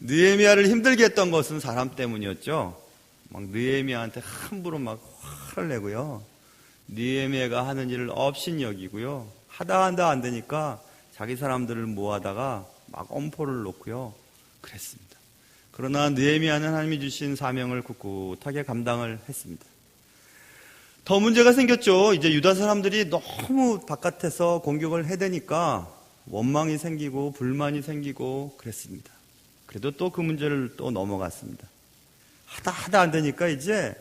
느헤미야를 힘들게 했던 것은 사람 때문이었죠. 막 느헤미야한테 함부로 막 화를 내고요. 느헤미야가 하는 일을 업신 여기고요. 하다 안 되니까 자기 사람들을 모아다가 막 엄포를 놓고요. 그랬습니다. 그러나 느헤미야는 하나님이 주신 사명을 꿋꿋하게 감당을 했습니다. 더 문제가 생겼죠. 이제 유다 사람들이 너무 바깥에서 공격을 해대니까 원망이 생기고 불만이 생기고 그랬습니다. 그래도 또 그 문제를 또 넘어갔습니다. 하다 안 되니까 이제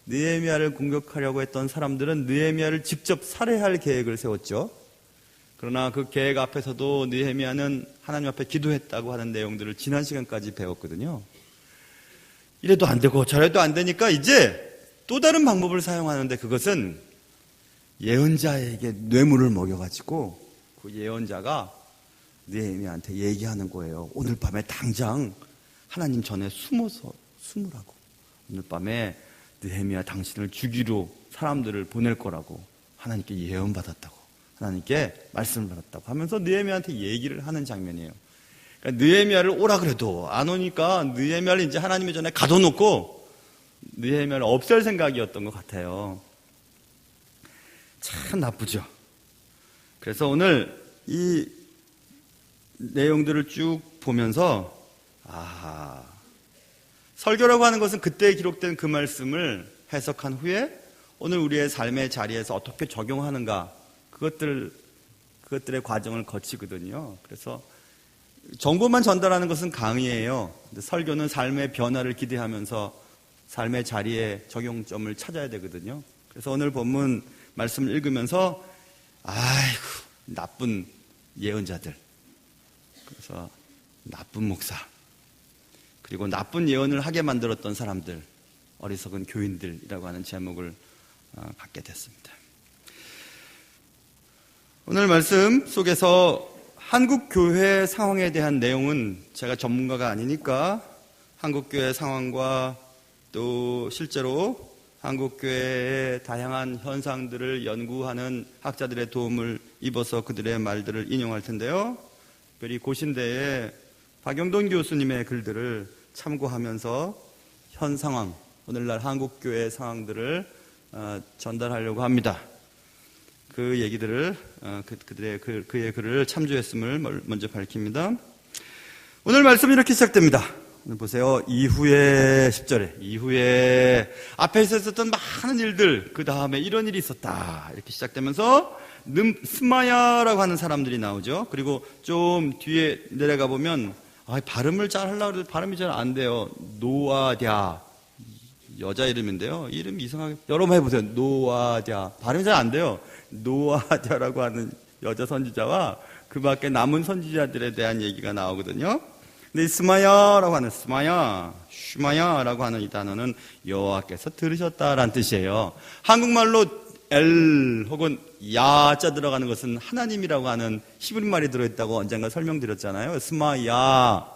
느헤미야를 공격하려고 했던 사람들은 느헤미야를 직접 살해할 계획을 세웠죠. 그러나 그 계획 앞에서도 느헤미야는 하나님 앞에 기도했다고 하는 내용들을 지난 시간까지 배웠거든요. 이래도 안 되고 저래도 안 되니까 이제 또 다른 방법을 사용하는데, 그것은 예언자에게 뇌물을 먹여가지고 그 예언자가 느헤미야한테 얘기하는 거예요. 오늘 밤에 당장 하나님 전에 숨으라고. 오늘 밤에 느헤미야 당신을 죽이러 사람들을 보낼 거라고 하나님께 예언받았다고, 하나님께 말씀을 받았다고 하면서 느헤미야한테 얘기를 하는 장면이에요. 그러니까 느헤미야를 오라 그래도 안 오니까 느헤미야를 이제 하나님의 전에 가둬놓고 느헤미야를 없앨 생각이었던 것 같아요. 참 나쁘죠. 그래서 오늘 이 내용들을 쭉 보면서 설교라고 하는 것은 그때 기록된 그 말씀을 해석한 후에 오늘 우리의 삶의 자리에서 어떻게 적용하는가, 그것들의 과정을 거치거든요. 그래서 정보만 전달하는 것은 강의예요. 근데 설교는 삶의 변화를 기대하면서 삶의 자리에 적용점을 찾아야 되거든요. 그래서 오늘 본문 말씀을 읽으면서 아이고 나쁜 예언자들, 그래서 나쁜 목사, 그리고 나쁜 예언을 하게 만들었던 사람들, 어리석은 교인들이라고 하는 제목을 갖게 됐습니다. 오늘 말씀 속에서 한국교회 상황에 대한 내용은 제가 전문가가 아니니까 한국교회 상황과 또 실제로 한국교회의 다양한 현상들을 연구하는 학자들의 도움을 입어서 그들의 말들을 인용할 텐데요. 특별히 고신대의 박영돈 교수님의 글들을 참고하면서 현 상황, 오늘날 한국교회의 상황들을 전달하려고 합니다. 그 얘기들을 그의 글을 참조했음을 먼저 밝힙니다. 오늘 말씀이 이렇게 시작됩니다. 보세요. 이후에 10절에 이후에 앞에 있었던 많은 일들, 그 다음에 이런 일이 있었다 이렇게 시작되면서 스마야라고 하는 사람들이 나오죠. 그리고 좀 뒤에 내려가 보면 발음을 잘 하려고 해도 발음이 잘 안 돼요. 노아랴, 여자 이름인데요. 이름 이상하게 여러분 해보세요. 노아랴, 발음이 잘 안 돼요. 노아랴라고 하는 여자 선지자와 그 밖에 남은 선지자들에 대한 얘기가 나오거든요. 근데 스마야라고 하는 슈마야라고 하는 이 단어는 여호와께서 들으셨다라는 뜻이에요. 한국말로 엘 혹은 야자 들어가는 것은 하나님이라고 하는 히브리 말이 들어있다고 언젠가 설명드렸잖아요. 스마야,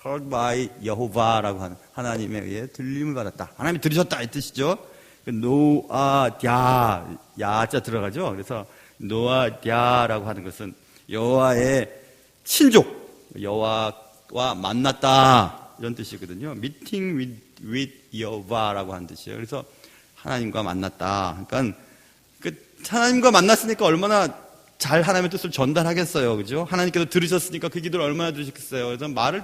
heard by 여호와라고 하는, 하나님에 의해 들림을 받았다, 하나님이 들으셨다 이 뜻이죠. 노아랴, 야자 들어가죠. 그래서 노아랴라고 하는 것은 여호와의 친족, 여호와와 만났다 이런 뜻이거든요. meeting with 여호와라고 하는 뜻이에요. 그래서 하나님과 만났다. 그러니까 하나님과 만났으니까 얼마나 잘 하나님의 뜻을 전달하겠어요, 그죠? 하나님께서 들으셨으니까 그 기도를 얼마나 들으셨겠어요. 그래서 말을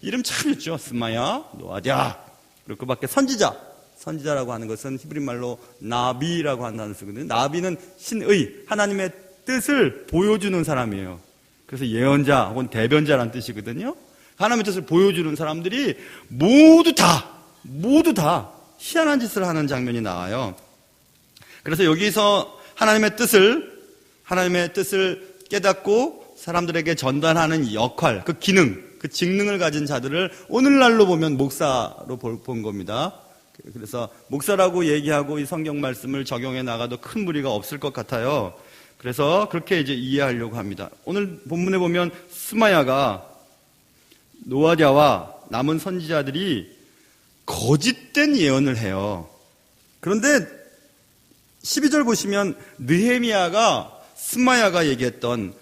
이름 참 좋죠. 스마야, 노아랴. 그리고 그 밖에 선지자라고 하는 것은 히브리 말로 나비라고 하는 단어를 쓰거든요. 나비는 신의, 하나님의 뜻을 보여주는 사람이에요. 그래서 예언자 혹은 대변자라는 뜻이거든요. 하나님의 뜻을 보여주는 사람들이 모두 다 희한한 짓을 하는 장면이 나와요. 그래서 여기서 하나님의 뜻을 깨닫고 사람들에게 전달하는 역할, 그 기능, 그 직능을 가진 자들을 오늘날로 보면 목사로 본 겁니다. 그래서 목사라고 얘기하고 이 성경 말씀을 적용해 나가도 큰 무리가 없을 것 같아요. 그래서 그렇게 이제 이해하려고 합니다. 오늘 본문에 보면 스마야가 노아랴와 남은 선지자들이 거짓된 예언을 해요. 그런데 12절 보시면 느헤미야가 스마야가 얘기했던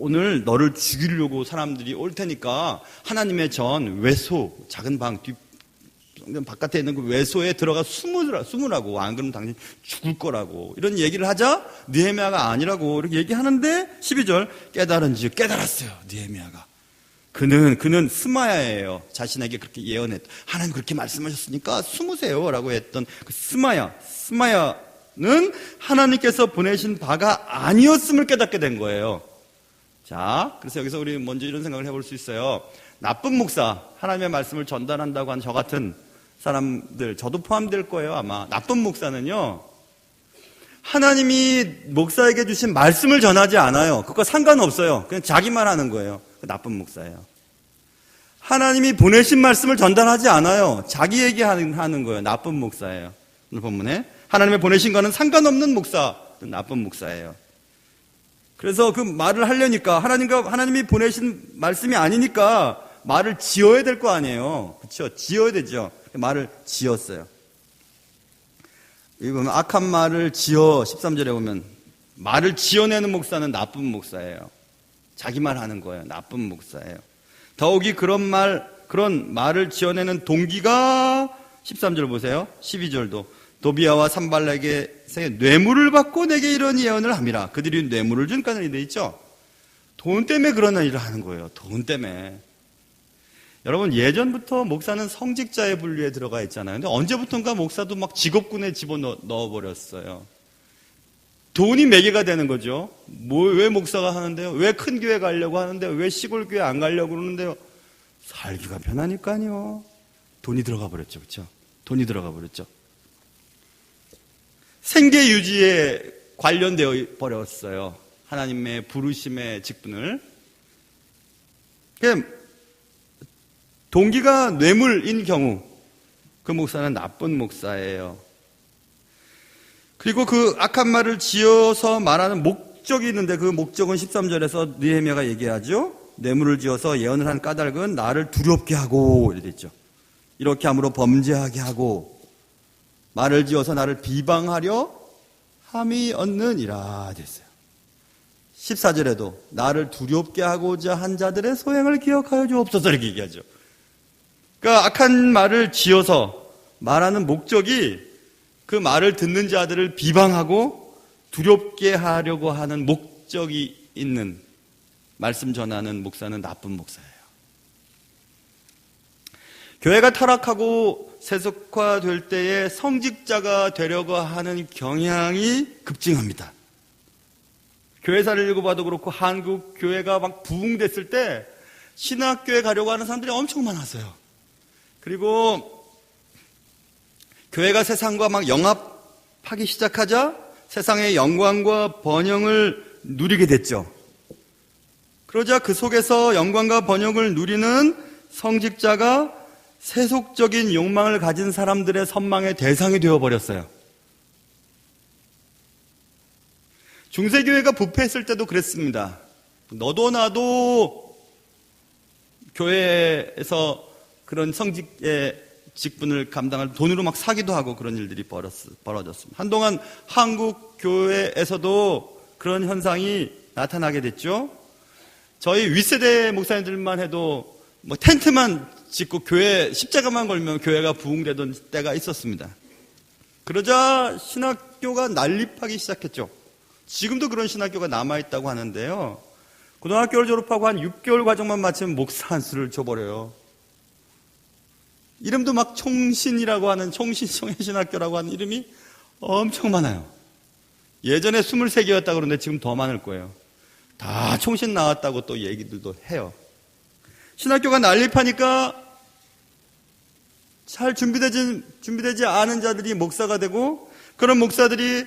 오늘 너를 죽이려고 사람들이 올 테니까 하나님의 전 외소, 작은 방 뒷 바깥에 있는 그 외소에 들어가 숨으라고. 안 그러면 당신 죽을 거라고. 이런 얘기를 하자 느헤미야가 아니라고 이렇게 얘기하는데 12절 깨달은지 깨달았어요. 느헤미야가. 그는 스마야예요. 자신에게 그렇게 예언했. 하나님 그렇게 말씀하셨으니까 숨으세요 라고 했던 그 스마야는 하나님께서 보내신 바가 아니었음을 깨닫게 된 거예요. 자, 그래서 여기서 우리 먼저 이런 생각을 해볼 수 있어요. 나쁜 목사, 하나님의 말씀을 전달한다고 하는 저 같은 사람들, 저도 포함될 거예요 아마. 나쁜 목사는요, 하나님이 목사에게 주신 말씀을 전하지 않아요. 그거 상관없어요. 그냥 자기만 하는 거예요. 나쁜 목사예요. 하나님이 보내신 말씀을 전달하지 않아요. 자기 얘기하는 거예요. 나쁜 목사예요. 오늘 본문에 하나님의 보내신 거는 상관없는 목사, 나쁜 목사예요. 그래서 그 말을 하려니까 하나님이 보내신 말씀이 아니니까 말을 지어야 될 거 아니에요. 그렇죠? 지어야 되죠. 말을 지었어요. 여기 보면 악한 말을 지어 13절에 보면 말을 지어내는 목사는 나쁜 목사예요. 자기 말 하는 거예요. 나쁜 목사예요. 더욱이 그런 말을 지어내는 동기가 13절 보세요. 12절도 도비야와 산발락에게 뇌물을 받고 내게 이런 예언을 함이라. 그들이 뇌물을 준다는 일이 있죠. 돈 때문에 그런 일을 하는 거예요. 돈 때문에. 여러분, 예전부터 목사는 성직자의 분류에 들어가 있잖아요. 근데 언제부턴가 목사도 막 직업군에 집어넣어버렸어요. 돈이 매개가 되는 거죠. 왜 목사가 하는데요? 왜 큰 교회 가려고 하는데요? 왜 시골 교회 안 가려고 그러는데요? 살기가 편하니까요. 돈이 들어가 버렸죠. 그렇죠? 돈이 들어가 버렸죠. 생계 유지에 관련되어 버렸어요. 하나님의 부르심의 직분을. 동기가 뇌물인 경우 그 목사는 나쁜 목사예요. 그리고 그 악한 말을 지어서 말하는 목적이 있는데 그 목적은 13절에서 느헤미야가 얘기하죠. 뇌물을 지어서 예언을 한 까닭은 나를 두렵게 하고 이렇게 됐죠. 이렇게 함으로 범죄하게 하고 말을 지어서 나를 비방하려 함이 얻느니라 됐어요. 14절에도 나를 두렵게 하고자 한 자들의 소행을 기억하여 주옵소서 이렇게 얘기하죠. 그러니까 악한 말을 지어서 말하는 목적이 그 말을 듣는 자들을 비방하고 두렵게 하려고 하는 목적이 있는 말씀 전하는 목사는 나쁜 목사예요. 교회가 타락하고 세속화될 때에 성직자가 되려고 하는 경향이 급증합니다. 교회사를 읽어봐도 그렇고 한국 교회가 막 부흥됐을 때 신학교에 가려고 하는 사람들이 엄청 많았어요. 그리고 교회가 세상과 막 영합하기 시작하자 세상의 영광과 번영을 누리게 됐죠. 그러자 그 속에서 영광과 번영을 누리는 성직자가 세속적인 욕망을 가진 사람들의 선망의 대상이 되어버렸어요. 중세교회가 부패했을 때도 그랬습니다. 너도 나도 교회에서 그런 성직의 직분을 감당할 돈으로 막 사기도 하고 그런 일들이 벌어졌습니다. 한동안 한국 교회에서도 그런 현상이 나타나게 됐죠. 저희 윗세대 목사님들만 해도 뭐 텐트만 짓고 교회 십자가만 걸면 교회가 부흥되던 때가 있었습니다. 그러자 신학교가 난립하기 시작했죠. 지금도 그런 신학교가 남아있다고 하는데요. 고등학교를 졸업하고 한 6개월 과정만 마치면 목사 한 수를 줘버려요. 이름도 막 총신이라고 하는 총신청해신학교라고 하는 이름이 엄청 많아요. 예전에 23개였다고 그러는데 지금 더 많을 거예요. 다 총신 나왔다고 또 얘기들도 해요. 신학교가 난립하니까 잘 준비되지 않은 자들이 목사가 되고 그런 목사들이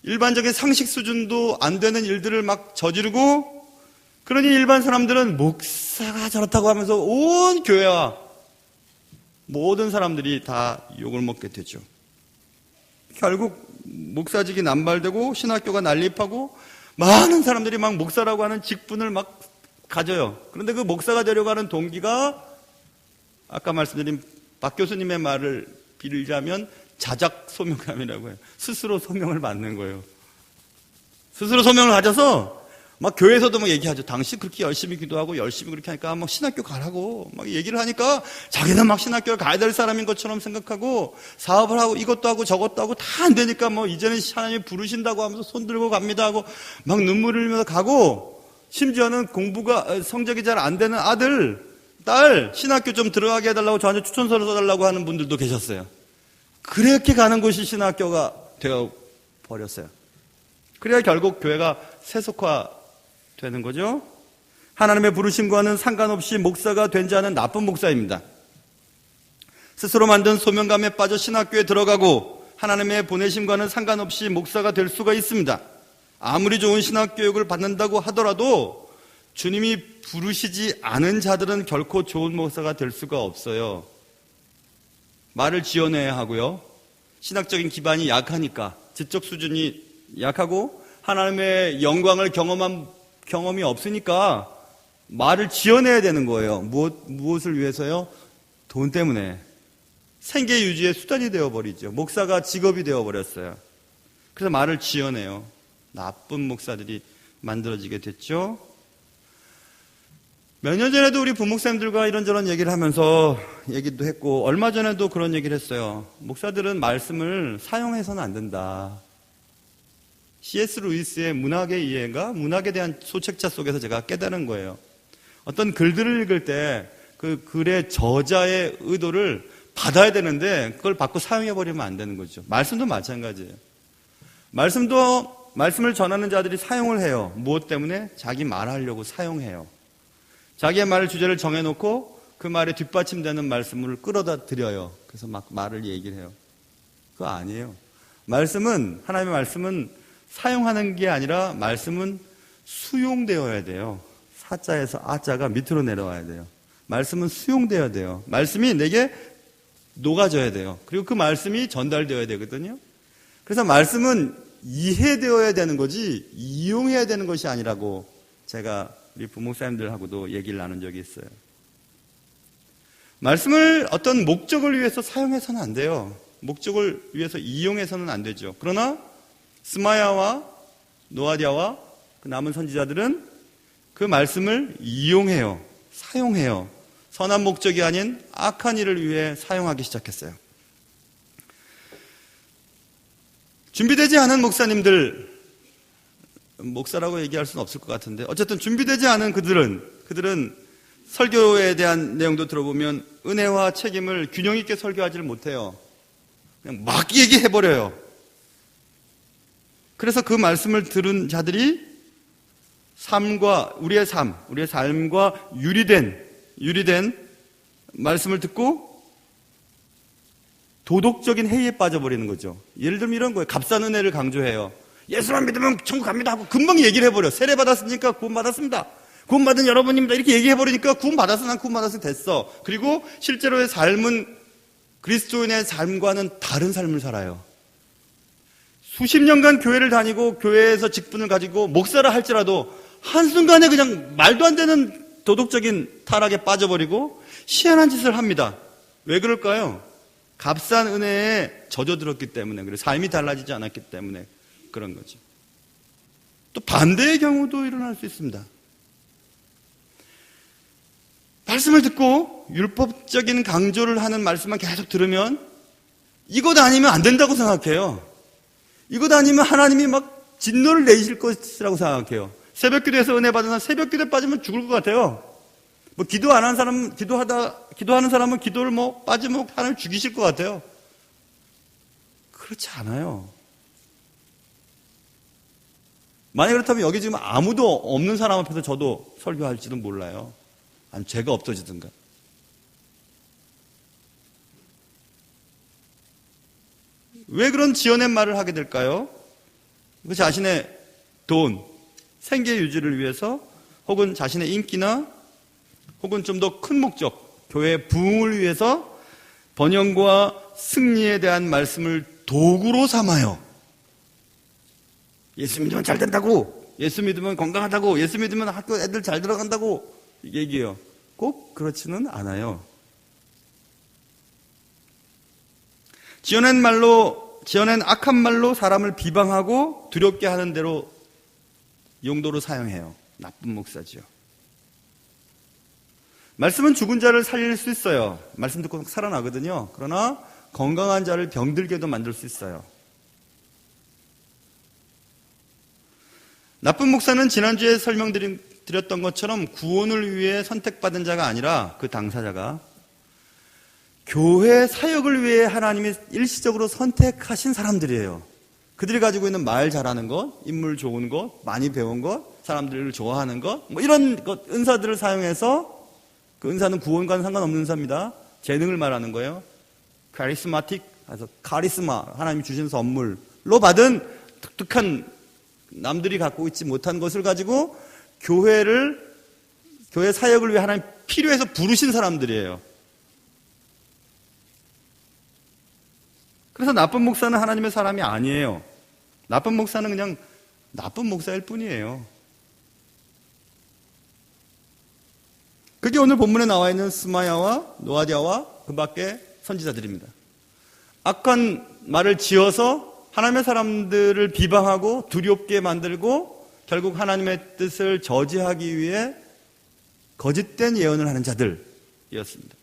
일반적인 상식 수준도 안 되는 일들을 막 저지르고 그러니 일반 사람들은 목사가 저렇다고 하면서 온 교회와 모든 사람들이 다 욕을 먹게 되죠. 결국 목사직이 남발되고 신학교가 난립하고 많은 사람들이 막 목사라고 하는 직분을 막 가져요. 그런데 그 목사가 되려고 하는 동기가 아까 말씀드린 박 교수님의 말을 빌자면 자작 소명감이라고 해요. 스스로 소명을 받는 거예요. 스스로 소명을 가져서 막 교회에서도 막 얘기하죠. 당신 그렇게 열심히 기도하고 열심히 그렇게 하니까 막 신학교 가라고 막 얘기를 하니까 자기는 막 신학교를 가야 될 사람인 것처럼 생각하고 사업을 하고 이것도 하고 저것도 하고 다 안 되니까 뭐 이제는 하나님이 부르신다고 하면서 손 들고 갑니다 하고 막 눈물을 흘리면서 가고, 심지어는 공부가 성적이 잘 안 되는 아들, 딸 신학교 좀 들어가게 해달라고 저한테 추천서를 써달라고 하는 분들도 계셨어요. 그렇게 가는 곳이 신학교가 되어 버렸어요. 그래야 결국 교회가 세속화되는 거죠. 하나님의 부르심과는 상관없이 목사가 된 자는 나쁜 목사입니다. 스스로 만든 소명감에 빠져 신학교에 들어가고 하나님의 보내심과는 상관없이 목사가 될 수가 있습니다. 아무리 좋은 신학교육을 받는다고 하더라도 주님이 부르시지 않은 자들은 결코 좋은 목사가 될 수가 없어요. 말을 지어내야 하고요. 신학적인 기반이 약하니까, 지적 수준이 약하고 하나님의 영광을 경험한 경험이 없으니까 말을 지어내야 되는 거예요. 무엇을 위해서요? 돈 때문에. 생계 유지의 수단이 되어버리죠. 목사가 직업이 되어버렸어요. 그래서 말을 지어내요. 나쁜 목사들이 만들어지게 됐죠. 몇 년 전에도 우리 부목사님들과 이런저런 얘기를 하면서 얘기도 했고, 얼마 전에도 그런 얘기를 했어요. 목사들은 말씀을 사용해서는 안 된다. C.S. 루이스의 문학의 이해가 문학에 대한 소책자 속에서 제가 깨달은 거예요. 어떤 글들을 읽을 때 그 글의 저자의 의도를 받아야 되는데 그걸 받고 사용해버리면 안 되는 거죠. 말씀도 마찬가지예요. 말씀을 전하는 자들이 사용을 해요. 무엇 때문에? 자기 말하려고 사용해요. 자기의 말을 주제를 정해놓고 그 말에 뒷받침되는 말씀을 끌어다 드려요. 그래서 막 말을 얘기를 해요. 그거 아니에요. 하나님의 말씀은 사용하는 게 아니라 말씀은 수용되어야 돼요. 사자에서 아자가 밑으로 내려와야 돼요. 말씀은 수용되어야 돼요. 말씀이 내게 녹아져야 돼요. 그리고 그 말씀이 전달되어야 되거든요. 그래서 말씀은 이해되어야 되는 거지 이용해야 되는 것이 아니라고 제가 우리 부목사님들하고도 얘기를 나눈 적이 있어요. 말씀을 어떤 목적을 위해서 사용해서는 안 돼요. 목적을 위해서 이용해서는 안 되죠. 그러나 스마야와 노아디아와 그 남은 선지자들은 그 말씀을 이용해요. 사용해요. 선한 목적이 아닌 악한 일을 위해 사용하기 시작했어요. 준비되지 않은 목사님들, 목사라고 얘기할 수는 없을 것 같은데 어쨌든 준비되지 않은 그들은 설교에 대한 내용도 들어보면 은혜와 책임을 균형 있게 설교하지를 못해요. 그냥 막 얘기해버려요. 그래서 그 말씀을 들은 자들이 우리의 삶과 유리된 말씀을 듣고 도덕적인 해이에 빠져버리는 거죠. 예를 들면 이런 거예요. 값싼 은혜를 강조해요. 예수만 믿으면 천국 갑니다 하고 금방 얘기를 해버려. 세례 받았으니까 구원 받았습니다. 구원 받은 여러분입니다. 이렇게 얘기해버리니까 구원 받았어, 난 구원 받았어 됐어. 그리고 실제로의 삶은 그리스도인의 삶과는 다른 삶을 살아요. 수십 년간 교회를 다니고 교회에서 직분을 가지고 목사를 할지라도 한순간에 그냥 말도 안 되는 도덕적인 타락에 빠져버리고 희한한 짓을 합니다. 왜 그럴까요? 값싼 은혜에 젖어들었기 때문에, 그래서 삶이 달라지지 않았기 때문에 그런 거죠. 또 반대의 경우도 일어날 수 있습니다. 말씀을 듣고 율법적인 강조를 하는 말씀만 계속 들으면 이것 아니면 안 된다고 생각해요. 이것 아니면 하나님이 막 진노를 내실 것이라고 생각해요. 새벽기도에서 은혜 받은 사람 새벽기도에 빠지면 죽을 것 같아요. 뭐 기도 안 하는 사람은 기도하는 사람은 기도를 빠지면 하나님 죽이실 것 같아요. 그렇지 않아요. 만약 그렇다면 여기 지금 아무도 없는 사람 앞에서 저도 설교할지도 몰라요. 아니 죄가 없어지든가. 왜 그런 지어낸 말을 하게 될까요? 그 자신의 돈, 생계 유지를 위해서 혹은 자신의 인기나 혹은 좀 더 큰 목적, 교회의 부흥을 위해서 번영과 승리에 대한 말씀을 도구로 삼아요. 예수 믿으면 잘 된다고, 예수 믿으면 건강하다고, 예수 믿으면 학교 애들 잘 들어간다고 얘기해요. 꼭 그렇지는 않아요. 지어낸 악한 말로 사람을 비방하고 두렵게 하는 대로 용도로 사용해요. 나쁜 목사지요. 말씀은 죽은 자를 살릴 수 있어요. 말씀 듣고 살아나거든요. 그러나 건강한 자를 병들게도 만들 수 있어요. 나쁜 목사는 지난주에 설명드렸던 것처럼 구원을 위해 선택받은 자가 아니라 그 당사자가 교회 사역을 위해 하나님이 일시적으로 선택하신 사람들이에요. 그들이 가지고 있는 말 잘하는 것, 인물 좋은 것, 많이 배운 것, 사람들을 좋아하는 것, 뭐 이런 것, 은사들을 사용해서 그 은사는 구원과는 상관없는 은사입니다. 재능을 말하는 거예요. 카리스마틱, 그래서 카리스마, 하나님이 주신 선물로 받은 독특한 남들이 갖고 있지 못한 것을 가지고 교회 사역을 위해 하나님 필요해서 부르신 사람들이에요. 그래서 나쁜 목사는 하나님의 사람이 아니에요. 나쁜 목사는 그냥 나쁜 목사일 뿐이에요. 그게 오늘 본문에 나와 있는 스마야와 노아디아와 그 밖의 선지자들입니다. 악한 말을 지어서 하나님의 사람들을 비방하고 두렵게 만들고 결국 하나님의 뜻을 저지하기 위해 거짓된 예언을 하는 자들이었습니다.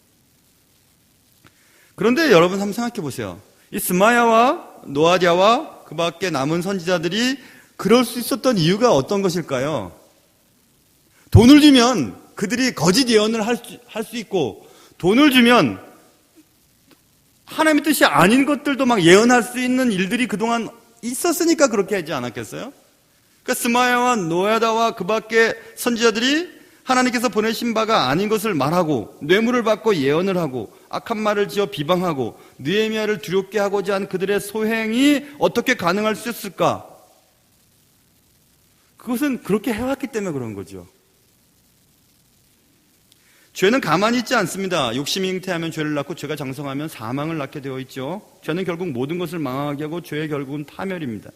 그런데 여러분 한번 생각해 보세요. 이 스마야와 노아디아와 그 밖에 남은 선지자들이 그럴 수 있었던 이유가 어떤 것일까요? 돈을 주면 그들이 거짓 예언을 할 수 있고, 돈을 주면 하나님의 뜻이 아닌 것들도 막 예언할 수 있는 일들이 그동안 있었으니까 그렇게 하지 않았겠어요? 그러니까 스마야와 노아디아와 그 밖에 선지자들이 하나님께서 보내신 바가 아닌 것을 말하고 뇌물을 받고 예언을 하고 악한 말을 지어 비방하고 느헤미야를 두렵게 하고자 한 그들의 소행이 어떻게 가능할 수 있을까? 그것은 그렇게 해왔기 때문에 그런 거죠. 죄는 가만히 있지 않습니다. 욕심이 잉태하면 죄를 낳고 죄가 장성하면 사망을 낳게 되어 있죠. 죄는 결국 모든 것을 망하게 하고 죄의 결국은 파멸입니다.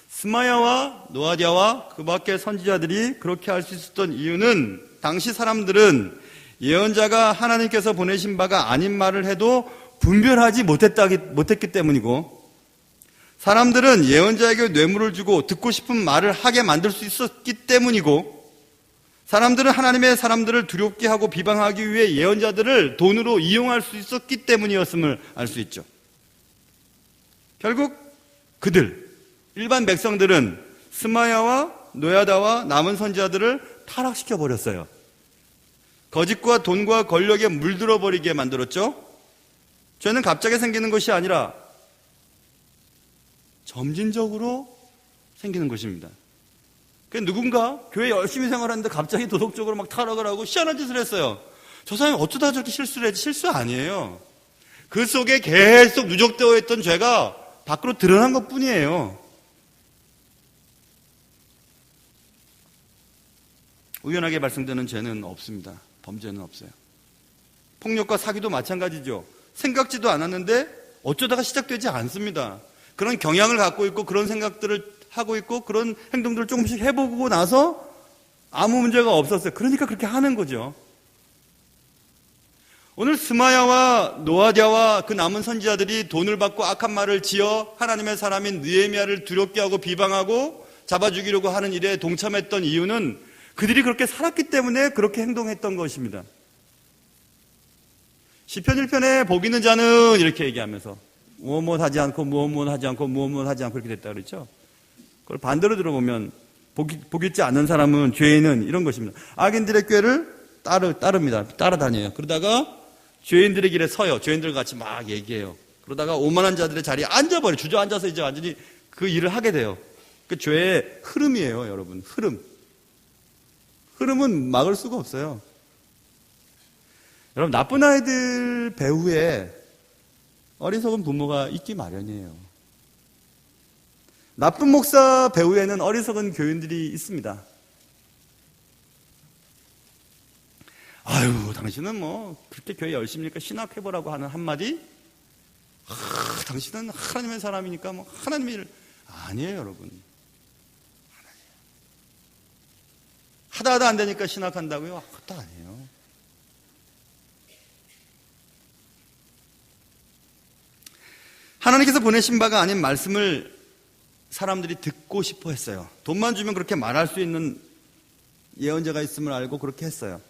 스마야와 노아디아와 그 밖의 선지자들이 그렇게 할 수 있었던 이유는 당시 사람들은 예언자가 하나님께서 보내신 바가 아닌 말을 해도 분별하지 못했기 때문이고, 사람들은 예언자에게 뇌물을 주고 듣고 싶은 말을 하게 만들 수 있었기 때문이고, 사람들은 하나님의 사람들을 두렵게 하고 비방하기 위해 예언자들을 돈으로 이용할 수 있었기 때문이었음을 알 수 있죠. 결국 그들, 일반 백성들은 스마야와 노아디아와 남은 선지자들을 타락시켜 버렸어요. 거짓과 돈과 권력에 물들어 버리게 만들었죠. 죄는 갑자기 생기는 것이 아니라 점진적으로 생기는 것입니다. 누군가 교회 열심히 생활하는데 갑자기 도덕적으로 막 타락을 하고 희한한 짓을 했어요. 저 사람이 어쩌다 저렇게 실수를 했지? 실수 아니에요. 그 속에 계속 누적되어 있던 죄가 밖으로 드러난 것 뿐이에요. 우연하게 발생되는 죄는 없습니다. 범죄는 없어요. 폭력과 사기도 마찬가지죠. 생각지도 않았는데 어쩌다가 시작되지 않습니다. 그런 경향을 갖고 있고 그런 생각들을 하고 있고 그런 행동들을 조금씩 해보고 나서 아무 문제가 없었어요. 그러니까 그렇게 하는 거죠. 오늘 스마야와 노아디아와 그 남은 선지자들이 돈을 받고 악한 말을 지어 하나님의 사람인 느헤미야를 두렵게 하고 비방하고 잡아 죽이려고 하는 일에 동참했던 이유는 그들이 그렇게 살았기 때문에 그렇게 행동했던 것입니다. 시편 1편에 복 있는 자는 이렇게 얘기하면서 무엇 하지 않고 무엇 하지 않고 무엇 하지 않고 이렇게 됐다 그랬죠. 그걸 반대로 들어보면 복 있지 않은 사람은 죄인은 이런 것입니다. 악인들의 꾀를 따릅니다. 따라다녀요. 그러다가 죄인들의 길에 서요. 죄인들 같이 막 얘기해요. 그러다가 오만한 자들의 자리에 앉아버려요. 주저앉아서 이제 완전히 그 일을 하게 돼요. 그 죄의 흐름이에요, 여러분. 흐름은 막을 수가 없어요. 여러분, 나쁜 아이들 배후에 어리석은 부모가 있기 마련이에요. 나쁜 목사 배후에는 어리석은 교인들이 있습니다. 아유, 당신은 뭐 그렇게 교회 열심히니까 신학해보라고 하는 한마디? 당신은 하나님의 사람이니까 뭐 하나님의 일 아니에요, 여러분. 하다 안 되니까 신학한다고요? 그것도 아니에요. 하나님께서 보내신 바가 아닌 말씀을 사람들이 듣고 싶어 했어요. 돈만 주면 그렇게 말할 수 있는 예언자가 있음을 알고 그렇게 했어요.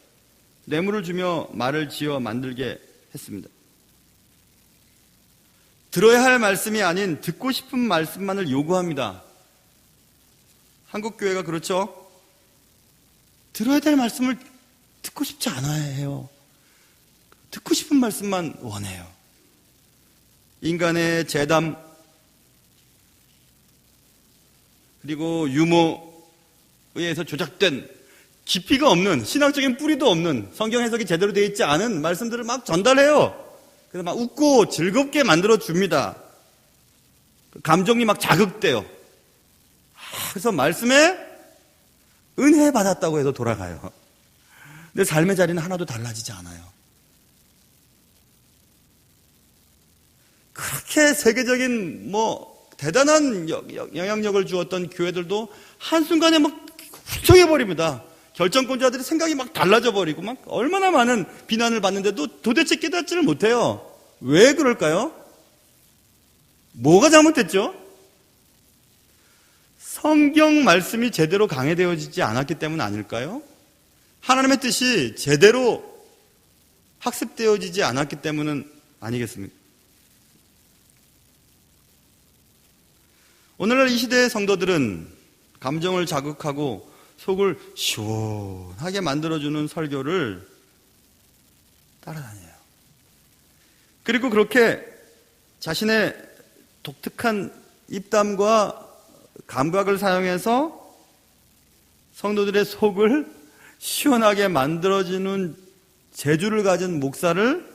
뇌물을 주며 말을 지어 만들게 했습니다. 들어야 할 말씀이 아닌 듣고 싶은 말씀만을 요구합니다. 한국 교회가 그렇죠? 들어야 될 말씀을 듣고 싶지 않아야 해요. 듣고 싶은 말씀만 원해요. 인간의 재담, 그리고 유머에 의해서 조작된 깊이가 없는, 신학적인 뿌리도 없는, 성경 해석이 제대로 되어 있지 않은 말씀들을 막 전달해요. 그래서 막 웃고 즐겁게 만들어 줍니다. 감정이 막 자극돼요. 그래서 말씀에 은혜 받았다고 해서 돌아가요. 근데 삶의 자리는 하나도 달라지지 않아요. 그렇게 세계적인 대단한 영향력을 주었던 교회들도 한순간에 막 훌쩍해버립니다. 결정권자들의 생각이 막 달라져 버리고 막 얼마나 많은 비난을 받는데도 도대체 깨닫지를 못해요. 왜 그럴까요? 뭐가 잘못됐죠? 성경 말씀이 제대로 강해되어지지 않았기 때문 아닐까요? 하나님의 뜻이 제대로 학습되어지지 않았기 때문은 아니겠습니까? 오늘날 이 시대의 성도들은 감정을 자극하고 속을 시원하게 만들어주는 설교를 따라다녀요. 그리고 그렇게 자신의 독특한 입담과 감각을 사용해서 성도들의 속을 시원하게 만들어주는 재주를 가진 목사를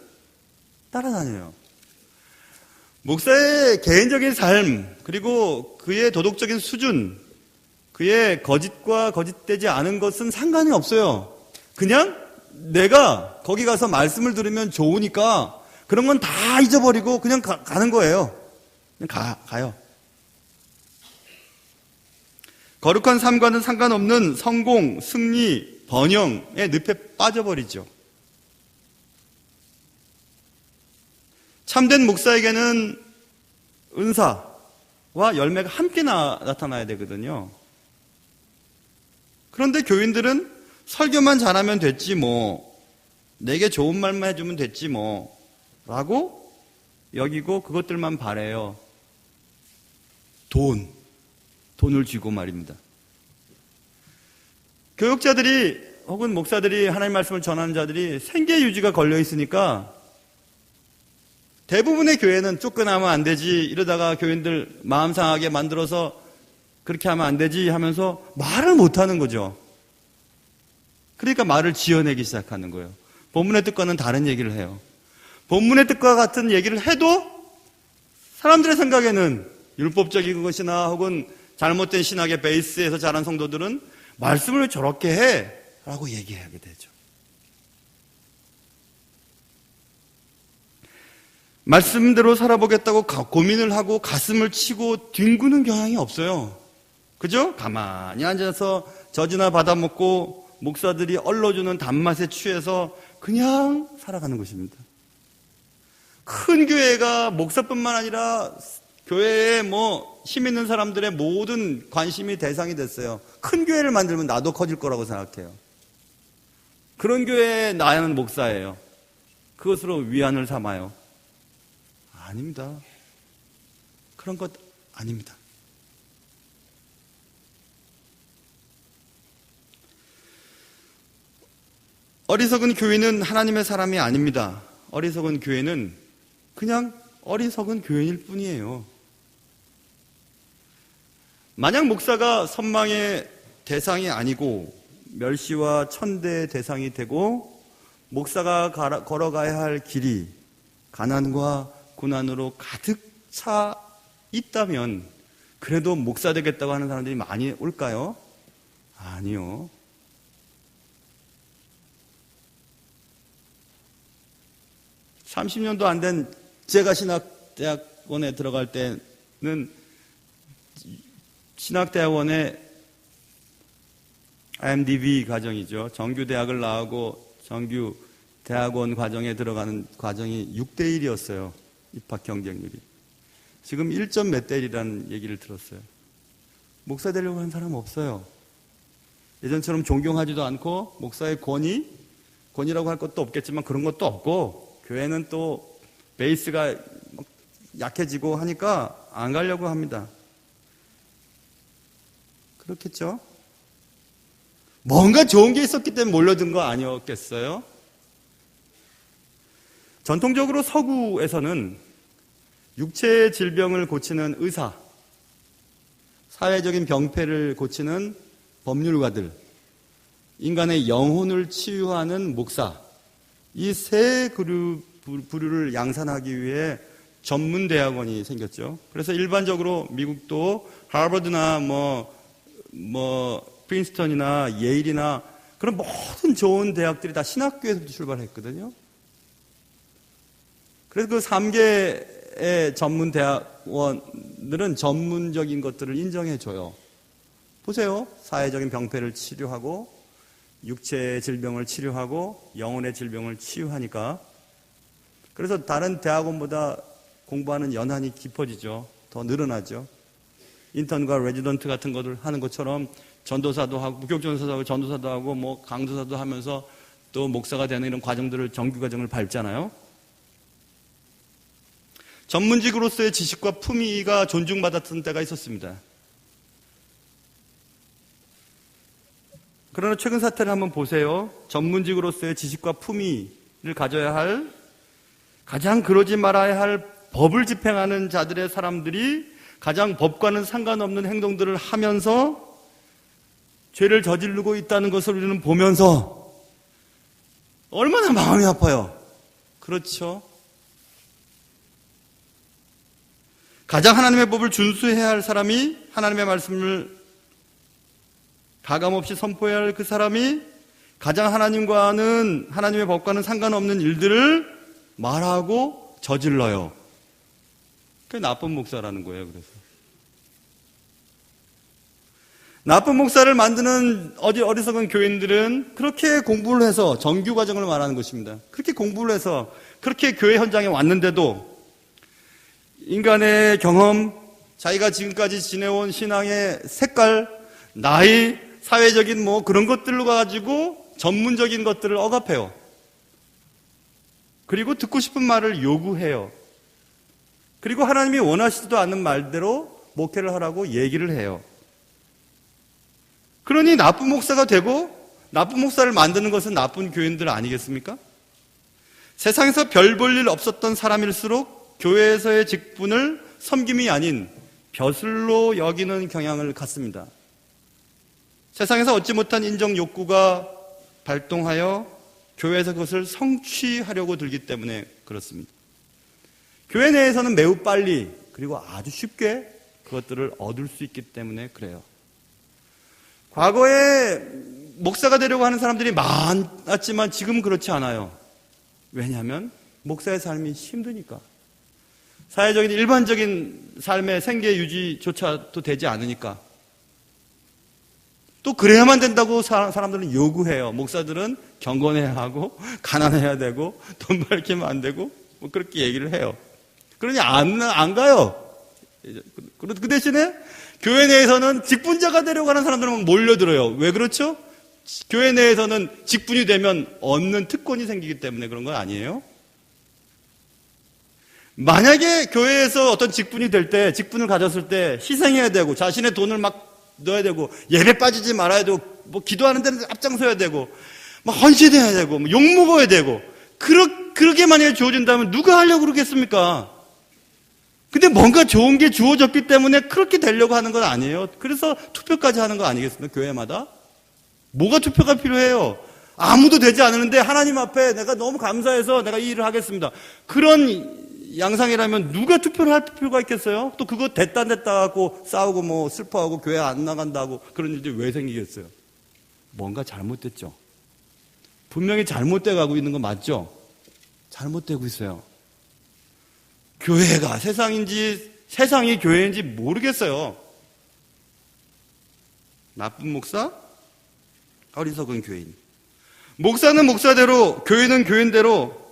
따라다녀요. 목사의 개인적인 삶, 그리고 그의 도덕적인 수준, 그의 거짓과 거짓되지 않은 것은 상관이 없어요. 그냥 내가 거기 가서 말씀을 들으면 좋으니까 그런 건 다 잊어버리고 그냥 가는 거예요. 그냥 가요. 거룩한 삶과는 상관없는 성공, 승리, 번영의 늪에 빠져버리죠. 참된 목사에게는 은사와 열매가 함께 나타나야 되거든요. 그런데 교인들은 설교만 잘하면 됐지 내게 좋은 말만 해주면 됐지 라고 여기고 그것들만 바래요. 돈을 쥐고 말입니다. 교육자들이 혹은 목사들이 하나님 말씀을 전하는 자들이 생계 유지가 걸려 있으니까 대부분의 교회는 쫓겨나면 안 되지, 이러다가 교인들 마음 상하게 만들어서 그렇게 하면 안 되지 하면서 말을 못 하는 거죠. 그러니까 말을 지어내기 시작하는 거예요. 본문의 뜻과는 다른 얘기를 해요. 본문의 뜻과 같은 얘기를 해도 사람들의 생각에는 율법적인 것이나 혹은 잘못된 신학의 베이스에서 자란 성도들은 말씀을 왜 저렇게 해? 라고 얘기하게 되죠. 말씀대로 살아보겠다고 고민을 하고 가슴을 치고 뒹구는 경향이 없어요. 그죠? 가만히 앉아서 젖이나 받아먹고 목사들이 얼러주는 단맛에 취해서 그냥 살아가는 것입니다. 큰 교회가 목사뿐만 아니라 교회에 힘 있는 사람들의 모든 관심이 대상이 됐어요. 큰 교회를 만들면 나도 커질 거라고 생각해요. 그런 교회에 나는 목사예요. 그것으로 위안을 삼아요. 아닙니다. 그런 것 아닙니다. 어리석은 교인은 하나님의 사람이 아닙니다. 어리석은 교인은 그냥 어리석은 교인일 뿐이에요. 만약 목사가 선망의 대상이 아니고 멸시와 천대의 대상이 되고 목사가 걸어가야 할 길이 가난과 고난으로 가득 차 있다면 그래도 목사 되겠다고 하는 사람들이 많이 올까요? 아니요. (30년도) 안 된 제가 신학대학원에 들어갈 때는 신학대학원에 IMDb 과정이죠. 정규대학을 나오고 정규대학원 과정에 들어가는 과정이 6대 1이었어요. 입학 경쟁률이. 지금 1점 몇 대 1이라는 얘기를 들었어요. 목사 되려고 하는 사람 없어요. 예전처럼 존경하지도 않고 목사의 권위라고 할 것도 없겠지만 그런 것도 없고 교회는 또 베이스가 약해지고 하니까 안 가려고 합니다. 그렇겠죠? 뭔가 좋은 게 있었기 때문에 몰려든 거 아니었겠어요? 전통적으로 서구에서는 육체의 질병을 고치는 의사, 사회적인 병폐를 고치는 법률가들, 인간의 영혼을 치유하는 목사, 이 세 부류를 양산하기 위해 전문 대학원이 생겼죠. 그래서 일반적으로 미국도 하버드나 프린스턴이나 예일이나 그런 모든 좋은 대학들이 다 신학교에서 출발했거든요. 그래서 그 3개의 전문 대학원들은 전문적인 것들을 인정해줘요. 보세요. 사회적인 병폐를 치료하고 육체의 질병을 치료하고 영혼의 질병을 치유하니까. 그래서 다른 대학원보다 공부하는 연한이 깊어지죠. 더 늘어나죠. 인턴과 레지던트 같은 것을 하는 것처럼 전도사도 하고 목격 전도사도 하고 전도사도 하고 강도사도 하면서 또 목사가 되는 이런 과정들을 정규 과정을 밟잖아요. 전문직으로서의 지식과 품위가 존중받았던 때가 있었습니다. 그러나 최근 사태를 한번 보세요. 전문직으로서의 지식과 품위를 가져야 할, 가장 그러지 말아야 할 법을 집행하는 자들의 사람들이 가장 법과는 상관없는 행동들을 하면서 죄를 저지르고 있다는 것을 우리는 보면서 얼마나 마음이 아파요. 그렇죠? 가장 하나님의 법을 준수해야 할 사람이, 하나님의 말씀을 가감없이 선포해야 할 그 사람이 가장 하나님의 법과는 상관없는 일들을 말하고 저질러요. 그게 나쁜 목사라는 거예요. 그래서 나쁜 목사를 만드는 어리석은 교인들은 그렇게 공부를 해서 정규 과정을 말하는 것입니다. 그렇게 공부를 해서 그렇게 교회 현장에 왔는데도 인간의 경험, 자기가 지금까지 지내온 신앙의 색깔, 나이, 사회적인 그런 것들로 가지고 전문적인 것들을 억압해요. 그리고 듣고 싶은 말을 요구해요. 그리고 하나님이 원하시지도 않는 말대로 목회를 하라고 얘기를 해요. 그러니 나쁜 목사가 되고 나쁜 목사를 만드는 것은 나쁜 교인들 아니겠습니까? 세상에서 별 볼 일 없었던 사람일수록 교회에서의 직분을 섬김이 아닌 벼슬로 여기는 경향을 갖습니다. 세상에서 얻지 못한 인정 욕구가 발동하여 교회에서 그것을 성취하려고 들기 때문에 그렇습니다. 교회 내에서는 매우 빨리 그리고 아주 쉽게 그것들을 얻을 수 있기 때문에 그래요. 과거에 목사가 되려고 하는 사람들이 많았지만 지금은 그렇지 않아요. 왜냐하면 목사의 삶이 힘드니까. 사회적인 일반적인 삶의 생계 유지조차도 되지 않으니까. 또 그래야만 된다고 사람들은 요구해요. 목사들은 경건해야 하고 가난해야 되고 돈 밝히면 안 되고 그렇게 얘기를 해요. 그러니 안 가요. 그 대신에 교회 내에서는 직분자가 되려고 하는 사람들은 몰려들어요. 왜 그렇죠? 교회 내에서는 직분이 되면 얻는 특권이 생기기 때문에 그런 건 아니에요. 만약에 교회에서 어떤 직분이 될 때, 직분을 가졌을 때 희생해야 되고 자신의 돈을 막 넣어야 되고 예배 빠지지 말아야 되고 기도하는 데는 앞장서야 되고 헌신해야 되고 욕먹어야 되고 그렇게 만약에 주어진다면 누가 하려고 그러겠습니까? 근데 뭔가 좋은 게 주어졌기 때문에 그렇게 되려고 하는 건 아니에요. 그래서 투표까지 하는 거 아니겠습니까? 교회마다. 뭐가 투표가 필요해요? 아무도 되지 않는데 하나님 앞에 내가 너무 감사해서 내가 이 일을 하겠습니다. 그런 양상이라면 누가 투표를 할 필요가 있겠어요? 또 그거 됐다 안 됐다 하고 싸우고 슬퍼하고 교회 안 나간다고 그런 일들이 왜 생기겠어요? 뭔가 잘못됐죠. 분명히 잘못돼 가고 있는 거 맞죠? 잘못되고 있어요. 교회가 세상이 교회인지 모르겠어요. 나쁜 목사, 어리석은 교인. 목사는 목사대로, 교인은 교인대로.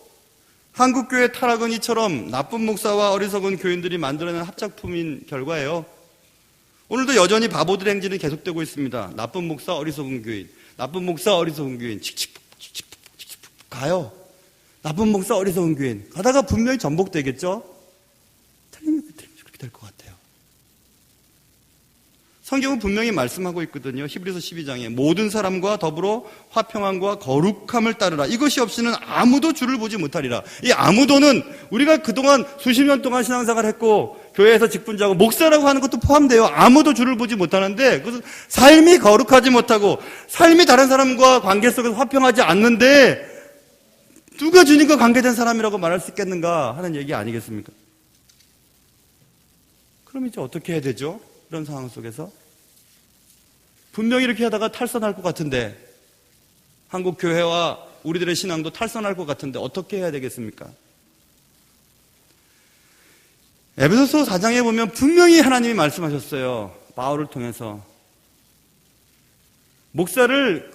한국교회 타락은 이처럼 나쁜 목사와 어리석은 교인들이 만들어낸 합작품인 결과예요. 오늘도 여전히 바보들 행진은 계속되고 있습니다. 나쁜 목사, 어리석은 교인. 나쁜 목사, 어리석은 교인. 칙칙 가요. 나쁜 목사, 어리석은 교인. 가다가 분명히 전복되겠죠? 틀리면 그렇게 될 것 같아요. 성경은 분명히 말씀하고 있거든요. 히브리서 12장에 모든 사람과 더불어 화평함과 거룩함을 따르라. 이것이 없이는 아무도 주를 보지 못하리라. 이 아무도는 우리가 그동안 수십 년 동안 신앙생활을 했고 교회에서 직분자고 목사라고 하는 것도 포함돼요. 아무도 주를 보지 못하는데 그것은 삶이 거룩하지 못하고 삶이 다른 사람과 관계 속에서 화평하지 않는데 누가 주님과 관계된 사람이라고 말할 수 있겠는가 하는 얘기 아니겠습니까? 그럼 이제 어떻게 해야 되죠? 이런 상황 속에서 분명히 이렇게 하다가 탈선할 것 같은데 한국 교회와 우리들의 신앙도 탈선할 것 같은데 어떻게 해야 되겠습니까? 에베소서 4장에 보면 분명히 하나님이 말씀하셨어요. 바울을 통해서 목사를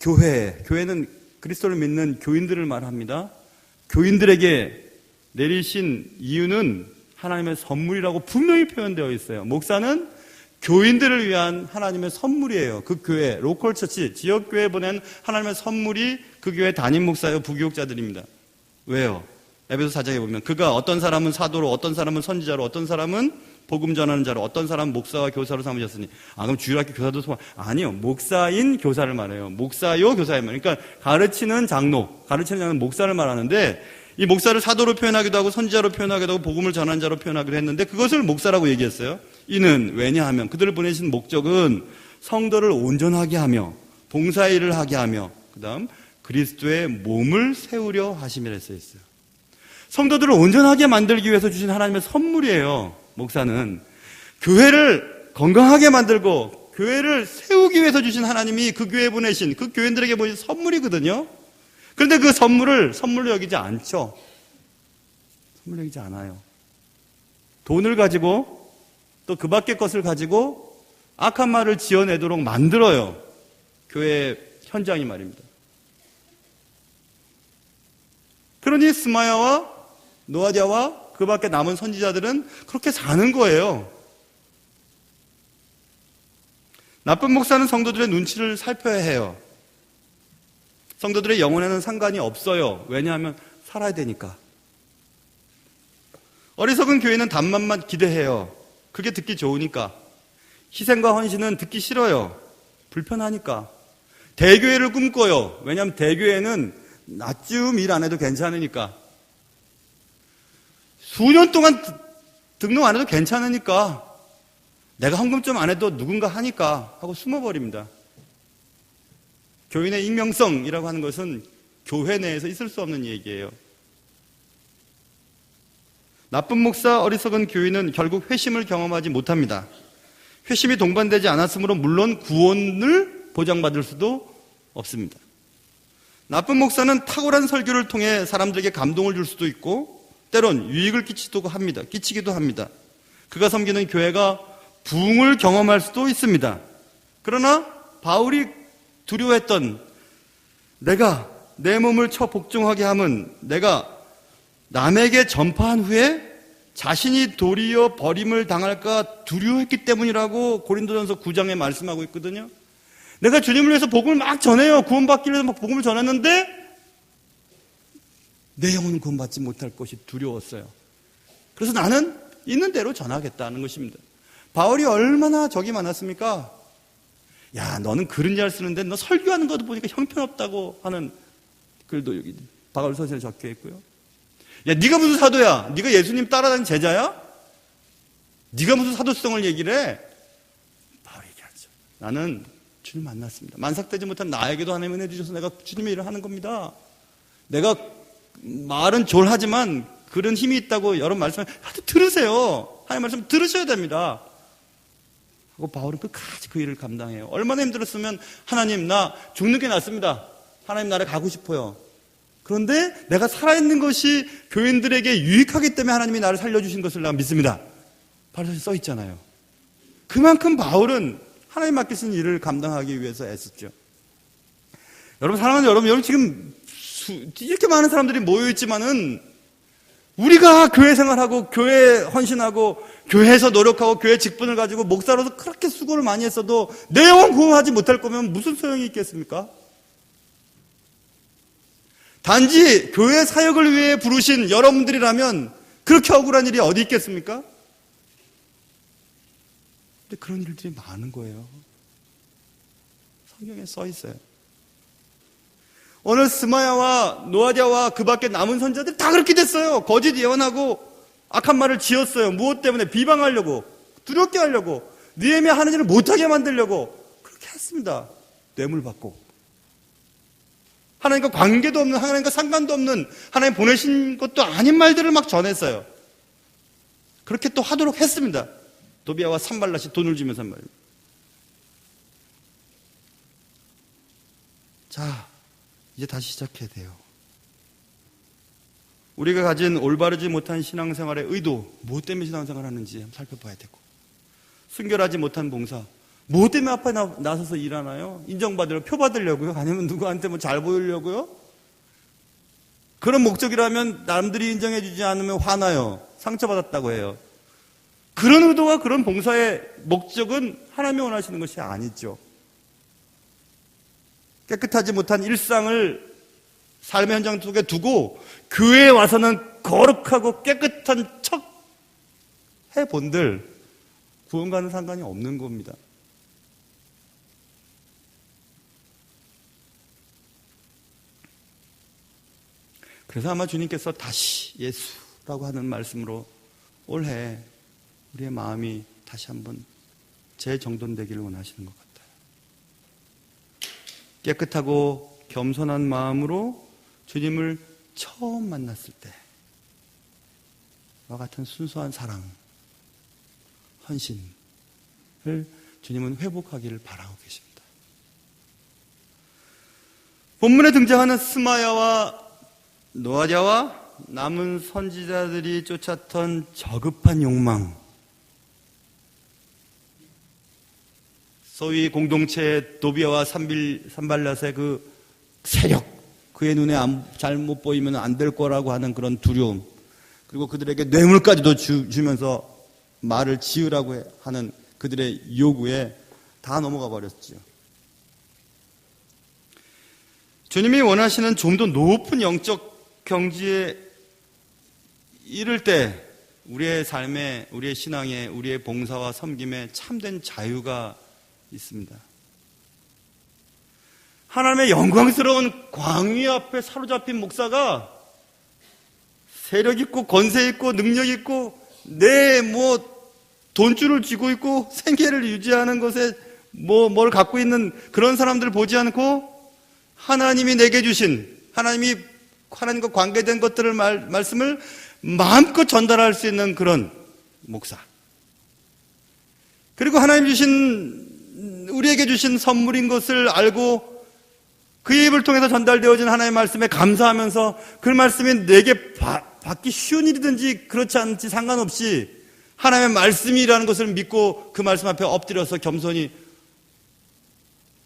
교회는 그리스도를 믿는 교인들을 말합니다. 교인들에게 내리신 이유는 하나님의 선물이라고 분명히 표현되어 있어요. 목사는 교인들을 위한 하나님의 선물이에요. 그 교회, 로컬 처치, 지역교회에 보낸 하나님의 선물이 그 교회 담임 목사요, 부교육자들입니다. 왜요? 에베소 4장에 보면 그가 어떤 사람은 사도로, 어떤 사람은 선지자로, 어떤 사람은 복음 전하는 자로, 어떤 사람은 목사와 교사로 삼으셨으니. 그럼 주일학교 교사도 아니요. 목사인 교사를 말해요. 목사요 교사를 말해요. 그러니까 가르치는 장로, 목사를 말하는데 이 목사를 사도로 표현하기도 하고 선지자로 표현하기도 하고 복음을 전하는 자로 표현하기도 했는데 그것을 목사라고 얘기했어요. 이는 왜냐하면 그들을 보내신 목적은 성도를 온전하게 하며 봉사의 일을 하게 하며 그다음 그리스도의 몸을 세우려 하심이라 써 있어요. 성도들을 온전하게 만들기 위해서 주신 하나님의 선물이에요. 목사는 교회를 건강하게 만들고 교회를 세우기 위해서 주신 하나님이 그 교회에 보내신 그 교인들에게 보내신 선물이거든요. 그런데 그 선물을 선물로 여기지 않죠. 선물로 여기지 않아요. 돈을 가지고 또 그 밖의 것을 가지고 악한 말을 지어내도록 만들어요. 교회 현장이 말입니다. 그러니 스마야와 노아디아와 그 밖에 남은 선지자들은 그렇게 사는 거예요. 나쁜 목사는 성도들의 눈치를 살펴야 해요. 성도들의 영혼에는 상관이 없어요. 왜냐하면 살아야 되니까. 어리석은 교회는 단맛만 기대해요. 그게 듣기 좋으니까. 희생과 헌신은 듣기 싫어요. 불편하니까. 대교회를 꿈꿔요. 왜냐하면 대교회는 낮쯤 일 안 해도 괜찮으니까. 수년 동안 등록 안 해도 괜찮으니까. 내가 헌금 좀 안 해도 누군가 하니까 하고 숨어버립니다. 교인의 익명성이라고 하는 것은 교회 내에서 있을 수 없는 얘기예요. 나쁜 목사, 어리석은 교인은 결국 회심을 경험하지 못합니다. 회심이 동반되지 않았으므로 물론 구원을 보장받을 수도 없습니다. 나쁜 목사는 탁월한 설교를 통해 사람들에게 감동을 줄 수도 있고 때론 유익을 끼치기도 합니다. 그가 섬기는 교회가 부흥을 경험할 수도 있습니다. 그러나 바울이 두려워했던 내가 내 몸을 쳐 복종하게 함은 내가 남에게 전파한 후에 자신이 도리어 버림을 당할까 두려워했기 때문이라고 고린도전서 9장에 말씀하고 있거든요. 내가 주님을 위해서 복음을 막 전해요. 구원받기 위해서 막 복음을 전했는데 내 영혼은 구원받지 못할 것이 두려웠어요. 그래서 나는 있는 대로 전하겠다는 것입니다. 바울이 얼마나 적이 많았습니까? 야, 너는 글은 잘 쓰는데 너 설교하는 것도 보니까 형편없다고 하는 글도 여기 바울 서신에 적혀 있고요. 야, 네가 무슨 사도야? 네가 예수님 따라다니는 제자야? 네가 무슨 사도성을 얘기를 해? 바울이 얘기하죠. 나는 주님 만났습니다. 만삭되지 못한 나에게도 하나님 은혜 주셔서 내가 주님의 일을 하는 겁니다. 내가 말은 졸하지만 글은 힘이 있다고 여러분 말씀을 들으세요. 하나님 말씀 들으셔야 됩니다. 하고 바울은 끝까지 그 일을 감당해요. 얼마나 힘들었으면 하나님 나 죽는 게 낫습니다. 하나님 나라에 가고 싶어요. 그런데 내가 살아있는 것이 교인들에게 유익하기 때문에 하나님이 나를 살려주신 것을 내가 믿습니다. 바로 써 있잖아요. 그만큼 바울은 하나님 맡기신 일을 감당하기 위해서 애썼죠. 여러분 사랑하는 여러분 지금 이렇게 많은 사람들이 모여있지만은 우리가 교회 생활하고 교회 헌신하고 교회에서 노력하고 교회 직분을 가지고 목사로서 그렇게 수고를 많이 했어도 내 영혼 구원하지 못할 거면 무슨 소용이 있겠습니까? 단지 교회 사역을 위해 부르신 여러분들이라면 그렇게 억울한 일이 어디 있겠습니까? 근데 그런 일들이 많은 거예요. 성경에 써 있어요. 오늘 스마야와 노아디아와 그 밖에 남은 선지자들이 다 그렇게 됐어요. 거짓 예언하고 악한 말을 지었어요. 무엇 때문에? 비방하려고, 두렵게 하려고, 느헤미야 하는 일을 못하게 만들려고 그렇게 했습니다. 뇌물 받고. 하나님과 관계도 없는, 하나님과 상관도 없는, 하나님 보내신 것도 아닌 말들을 막 전했어요. 그렇게 또 하도록 했습니다. 도비아와 산발랏이 돈을 주면서 말입니다. 자, 이제 다시 시작해야 돼요. 우리가 가진 올바르지 못한 신앙생활의 의도, 무엇 때문에 신앙생활을 하는지 한번 살펴봐야 되고, 순결하지 못한 봉사, 무엇 때문에 앞에 나서서 일하나요? 인정받으려고, 표 받으려고요? 아니면 누구한테 뭐 잘 보이려고요? 그런 목적이라면 남들이 인정해주지 않으면 화나요. 상처받았다고 해요. 그런 의도와 그런 봉사의 목적은 하나님이 원하시는 것이 아니죠. 깨끗하지 못한 일상을 삶의 현장 속에 두고 교회에 와서는 거룩하고 깨끗한 척 해본들 구원과는 상관이 없는 겁니다. 그래서 아마 주님께서 다시 예수라고 하는 말씀으로 올해 우리의 마음이 다시 한번 재정돈되기를 원하시는 것 같아요. 깨끗하고 겸손한 마음으로 주님을 처음 만났을 때와 같은 순수한 사랑, 헌신을 주님은 회복하기를 바라고 계십니다. 본문에 등장하는 스마야와 노아디아와 남은 선지자들이 쫓았던 저급한 욕망, 소위 공동체 도비아와 산발랏의 그 세력, 그의 눈에 잘못 보이면 안 될 거라고 하는 그런 두려움, 그리고 그들에게 뇌물까지도 주면서 말을 지으라고 하는 그들의 요구에 다 넘어가 버렸죠. 주님이 원하시는 좀 더 높은 영적 경지에 이를 때 우리의 삶에, 우리의 신앙에, 우리의 봉사와 섬김에 참된 자유가 있습니다. 하나님의 영광스러운 광위 앞에 사로잡힌 목사가 세력 있고 권세 있고 능력 있고 내 돈줄을 쥐고 있고 생계를 유지하는 것에 뭘 갖고 있는 그런 사람들을 보지 않고 하나님이 내게 주신, 하나님과 관계된 것들을 말씀을 마음껏 전달할 수 있는 그런 목사, 그리고 우리에게 주신 선물인 것을 알고 그의 입을 통해서 전달되어진 하나님의 말씀에 감사하면서 그 말씀이 내게 받기 쉬운 일이든지 그렇지 않지 상관없이 하나님의 말씀이라는 것을 믿고 그 말씀 앞에 엎드려서 겸손히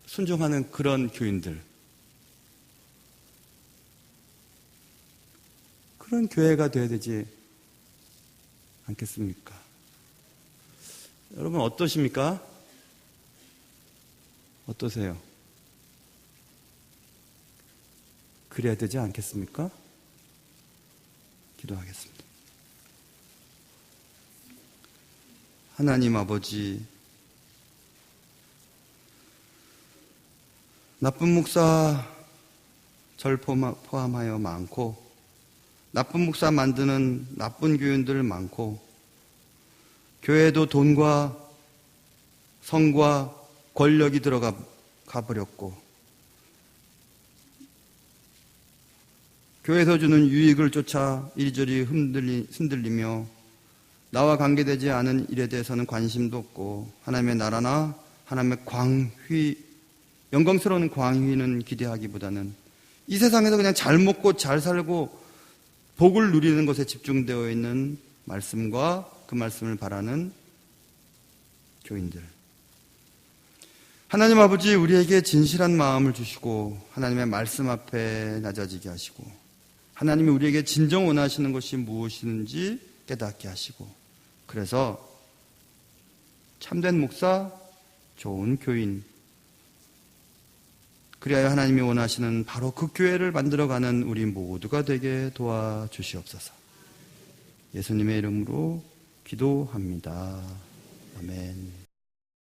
순종하는 그런 교인들, 그런 교회가 되어야 되지 않겠습니까? 여러분 어떠십니까? 어떠세요? 그래야 되지 않겠습니까? 기도하겠습니다. 하나님 아버지, 나쁜 목사 절 포함하여 많고, 나쁜 목사 만드는 나쁜 교인들 많고, 교회도 돈과 성과 권력이 들어가 버렸고, 교회에서 주는 유익을 쫓아 이리저리 흔들리며 나와 관계되지 않은 일에 대해서는 관심도 없고, 하나님의 나라나 하나님의 광휘, 영광스러운 광휘는 기대하기보다는 이 세상에서 그냥 잘 먹고 잘 살고 복을 누리는 것에 집중되어 있는 말씀과 그 말씀을 바라는 교인들, 하나님 아버지, 우리에게 진실한 마음을 주시고 하나님의 말씀 앞에 낮아지게 하시고 하나님이 우리에게 진정 원하시는 것이 무엇인지 깨닫게 하시고, 그래서 참된 목사, 좋은 교인, 그리하여 하나님이 원하시는 바로 그 교회를 만들어가는 우리 모두가 되게 도와주시옵소서. 예수님의 이름으로 기도합니다. 아멘.